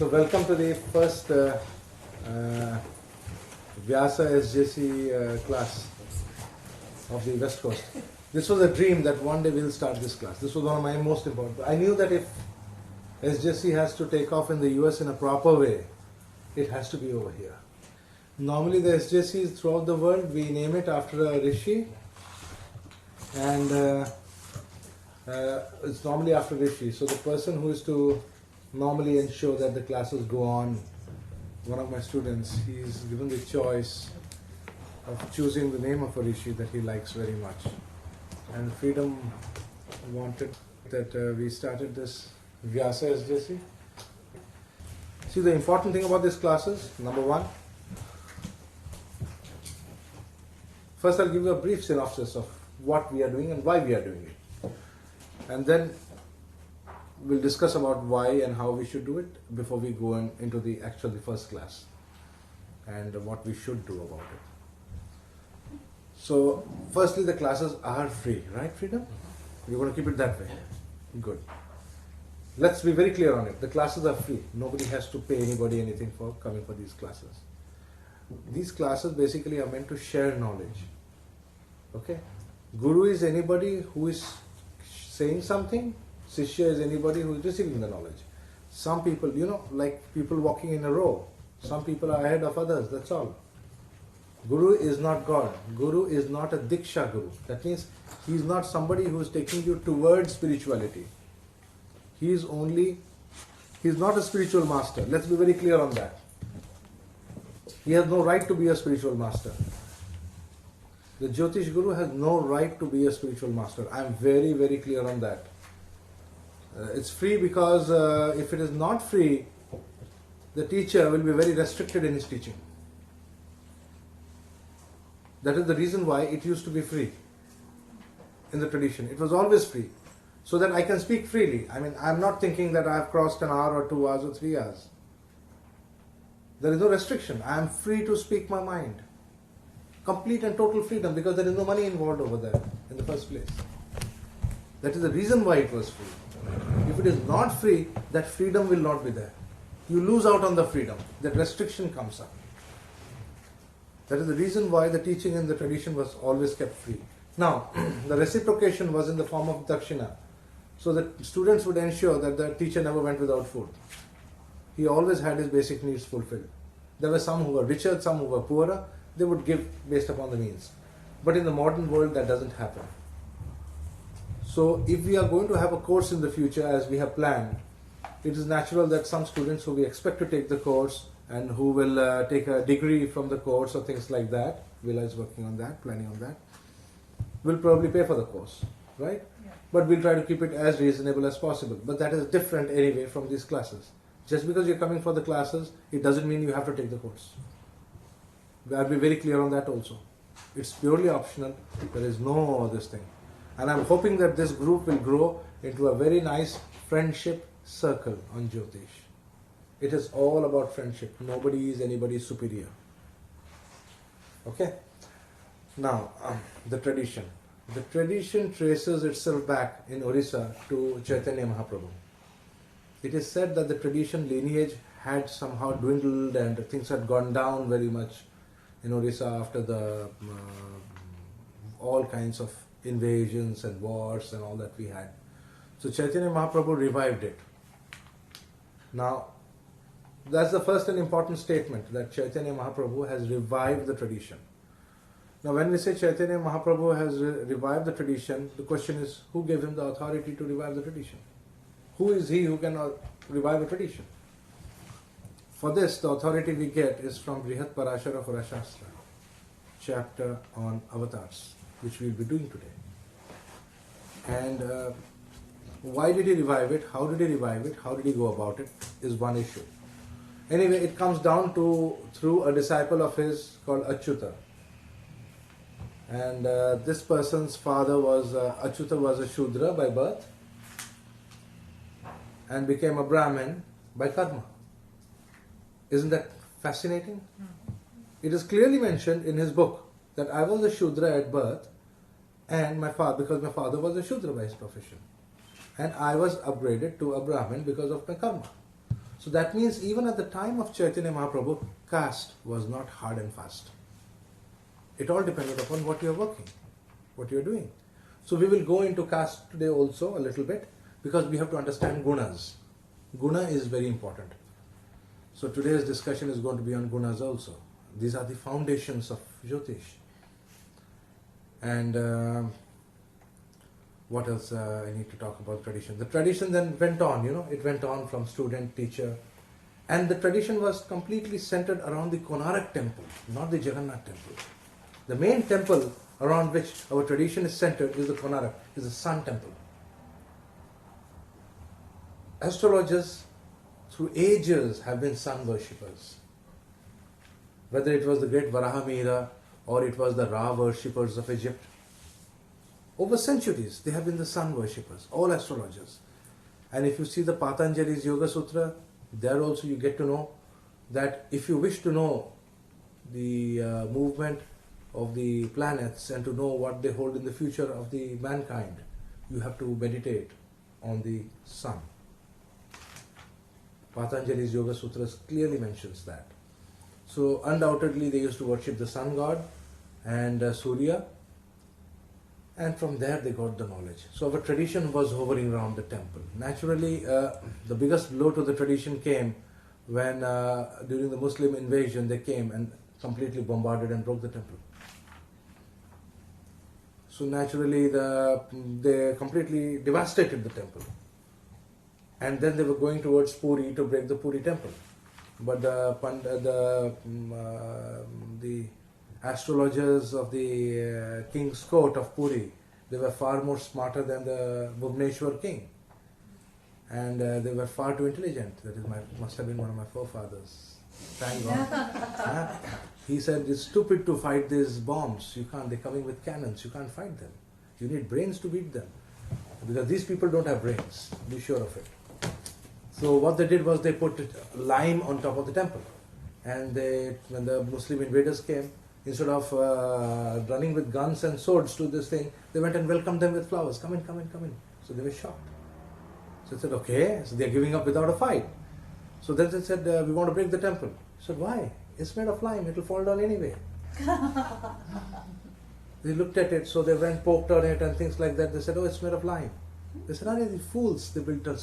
So welcome to the first Vyasa SJC class of the West Coast. This was a dream that one day we'll start this class. This was one of my most important. I knew that if SJC has to take off in the US in a proper way, it has to be over here. Normally the SJCs throughout the world, we name it after a rishi, and it's normally after rishi. So the person who is to normally ensure that the classes go on, one of my students, he's given the choice of choosing the name of a rishi that he likes very much. And Freedom wanted that we started this Vyasa SJC. See, the important thing about these classes, number one, first I'll give you a brief synopsis of what we are doing and why we are doing it. And then we'll discuss about why and how we should do it before we go into the first class and what we should do about it. So, firstly, the classes are free, right, Freedom? We're going to keep it that way. Good. Let's be very clear on it. The classes are free. Nobody has to pay anybody anything for coming for these classes. These classes basically are meant to share knowledge. Okay? Guru is anybody who is saying something. Shishya is anybody who is receiving the knowledge. Some people, like people walking in a row. Some people are ahead of others, that's all. Guru is not God. Guru is not a diksha guru. That means he is not somebody who is taking you towards spirituality. He is not a spiritual master. Let's be very clear on that. He has no right to be a spiritual master. The Jyotish Guru has no right to be a spiritual master. I am very, very clear on that. It's free because if it is not free, the teacher will be very restricted in his teaching. That is the reason why it used to be free in the tradition. It was always free, so that I can speak freely. I mean, I'm not thinking that I have crossed an hour or 2 hours or 3 hours. There is no restriction. I am free to speak my mind. Complete and total freedom, because there is no money involved over there in the first place. That is the reason why it was free. If it is not free, that freedom will not be there. You lose out on the freedom. That restriction comes up. That is the reason why the teaching in the tradition was always kept free. Now, the reciprocation was in the form of dakshina. So that students would ensure that the teacher never went without food. He always had his basic needs fulfilled. There were some who were richer, some who were poorer. They would give based upon the means. But in the modern world, that doesn't happen. So if we are going to have a course in the future as we have planned, it is natural that some students who we expect to take the course and who will take a degree from the course or things like that, Vila is working on that, planning on that, will probably pay for the course, right? Yeah. But we'll try to keep it as reasonable as possible. But that is different anyway from these classes. Just because you're coming for the classes, it doesn't mean you have to take the course. I'll be very clear on that also. It's purely optional. There is no this thing. And I'm hoping that this group will grow into a very nice friendship circle on Jyotish. It is all about friendship. Nobody is anybody superior. Okay? Now, the tradition. The tradition traces itself back in Orissa to Chaitanya Mahaprabhu. It is said that the tradition lineage had somehow dwindled and things had gone down very much in Orissa after the all kinds of invasions and wars and all that we had. So Chaitanya Mahaprabhu revived it. Now, that's the first and important statement, that Chaitanya Mahaprabhu has revived the tradition. Now, when we say Chaitanya Mahaprabhu has revived the tradition, the question is, who gave him the authority to revive the tradition? Who is he who can revive a tradition? For this, the authority we get is from Brihat Parashara Shastri, chapter on avatars, which we will be doing today. And why did he revive it? How did he revive it? How did he go about it? Is one issue. Anyway, it comes down to through a disciple of his called Achyuta. And this person's father was, Achyuta was a Shudra by birth and became a Brahmin by karma. Isn't that fascinating? It is clearly mentioned in his book that I was a Shudra at birth and because my father was a Shudra by his profession. And I was upgraded to a Brahmin because of my karma. So that means even at the time of Chaitanya Mahaprabhu, caste was not hard and fast. It all depended upon what you are working, what you are doing. So we will go into caste today also a little bit, because we have to understand gunas. Guna is very important. So today's discussion is going to be on gunas also. These are the foundations of Jyotish. And what else I need to talk about tradition? The tradition then went on, it went on from student, teacher. And the tradition was completely centered around the Konarak temple, not the Jagannath temple. The main temple around which our tradition is centered is the Konarak, is the sun temple. Astrologers through ages have been sun worshippers. Whether it was the great Varahamihira or it was the Ra worshippers of Egypt, over centuries they have been the sun worshippers, all astrologers. And if you see the Patanjali's Yoga Sutra, there also you get to know that if you wish to know the movement of the planets and to know what they hold in the future of the mankind, you have to meditate on the sun. Patanjali's Yoga Sutras clearly mentions that. So undoubtedly they used to worship the sun god and Surya, and from there they got the knowledge. So our tradition was hovering around the temple. Naturally, the biggest blow to the tradition came when during the Muslim invasion they came and completely bombarded and broke the temple. So naturally they completely devastated the temple. And then they were going towards Puri to break the Puri temple. But the astrologers of the king's court of Puri, they were far more smarter than the Bhubaneshwar king. And they were far too intelligent. That must have been one of my forefathers. Thank God. He said, it's stupid to fight these bombs. They're coming with cannons. You can't fight them. You need brains to beat them. Because these people don't have brains. Be sure of it. So what they did was they put lime on top of the temple. And when the Muslim invaders came, instead of running with guns and swords to this thing, they went and welcomed them with flowers. Come in, come in, come in. So they were shocked. So they said, okay, so they're giving up without a fight. So then they said, we want to break the temple. I said, why? It's made of lime, it will fall down anyway. They looked at it, so they went, poked on it and things like that. They said, oh, it's made of lime. They said, are they fools? They built a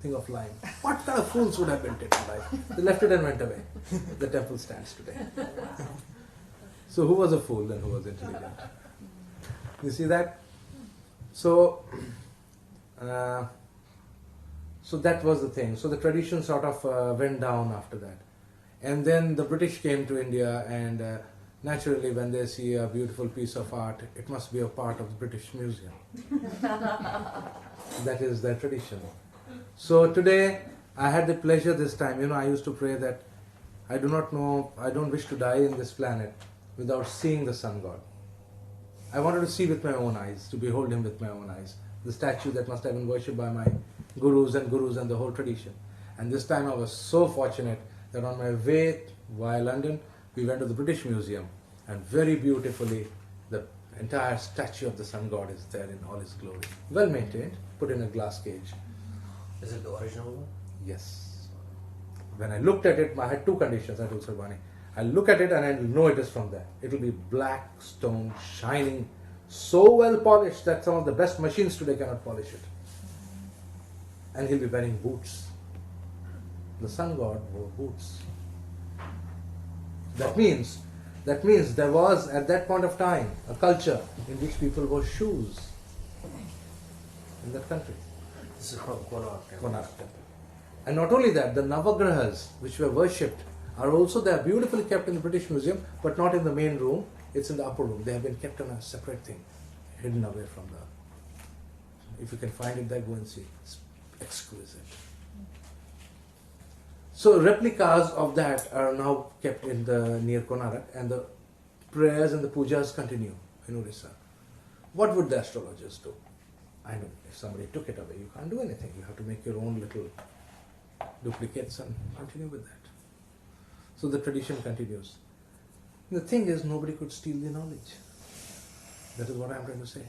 thing of lime. What kind of fools would have built it of lime? They left it and went away. The temple stands today. So who was a fool and who was intelligent? You see that? So that was the thing. So the tradition sort of went down after that. And then the British came to India, and naturally when they see a beautiful piece of art, it must be a part of the British Museum. That is their tradition. So today I had the pleasure this time, I used to pray that I don't wish to die in this planet without seeing the sun god. I wanted to see with my own eyes, to behold him with my own eyes. The statue that must have been worshipped by my gurus and the whole tradition. And this time I was so fortunate that on my way via London, we went to the British Museum, and very beautifully the entire statue of the sun god is there in all his glory. Well maintained, put in a glass cage. Is it the original one? Yes. When I looked at it, I had two conditions, I told Sarbani. I look at it and I know it is from there. It will be black stone, shining, so well polished that some of the best machines today cannot polish it. And he'll be wearing boots. The sun god wore boots. That means there was at that point of time a culture in which people wore shoes in that country. This is called Konarak Temple. And not only that, the Navagrahas which were worshipped are also there, beautifully kept in the British Museum, but not in the main room. It's in the upper room. They have been kept on a separate thing, hidden away from the. If you can find it there, go and see. It's exquisite. So replicas of that are now kept in the near Konarak, and the prayers and the pujas continue in Orissa. What would the astrologers do? I know if somebody took it away, you can't do anything. You have to make your own little duplicates and continue with that. So the tradition continues. The thing is, nobody could steal the knowledge. That is what I am trying to say.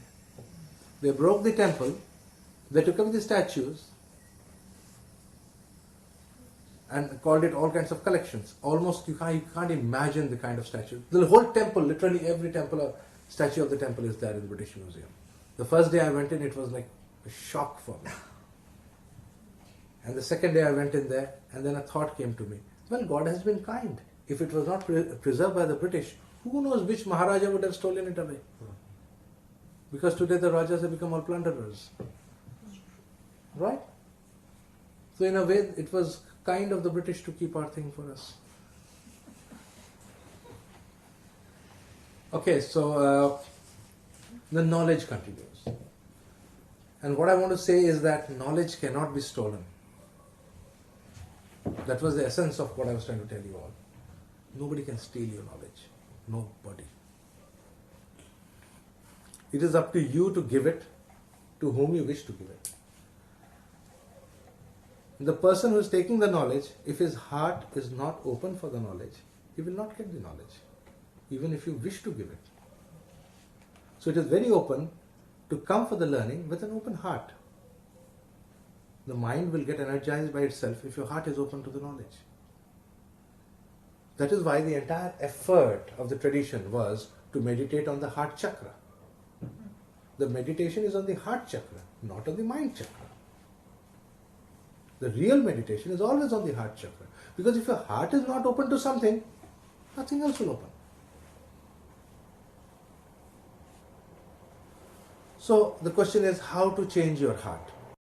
They broke the temple, they took away the statues, and called it all kinds of collections. Almost you can't imagine the kind of statue. The whole temple, literally every temple or statue of the temple is there in the British Museum. The first day I went in, it was like a shock for me. And the second day I went in there, and then a thought came to me. Well, God has been kind. If it was not preserved by the British, who knows which Maharaja would have stolen it away? Because today the Rajas have become all plunderers. Right? So in a way, it was kind of the British to keep our thing for us. Okay, so the knowledge continues. And what I want to say is that knowledge cannot be stolen. That was the essence of what I was trying to tell you all. Nobody can steal your knowledge. Nobody. It is up to you to give it to whom you wish to give it. The person who is taking the knowledge, if his heart is not open for the knowledge, he will not get the knowledge, even if you wish to give it. So it is very open to come for the learning with an open heart. The mind will get energized by itself if your heart is open to the knowledge. That is why the entire effort of the tradition was to meditate on the heart chakra. The meditation is on the heart chakra, not on the mind chakra. The real meditation is always on the heart chakra. Because if your heart is not open to something, nothing else will open. So the question is how to change your heart.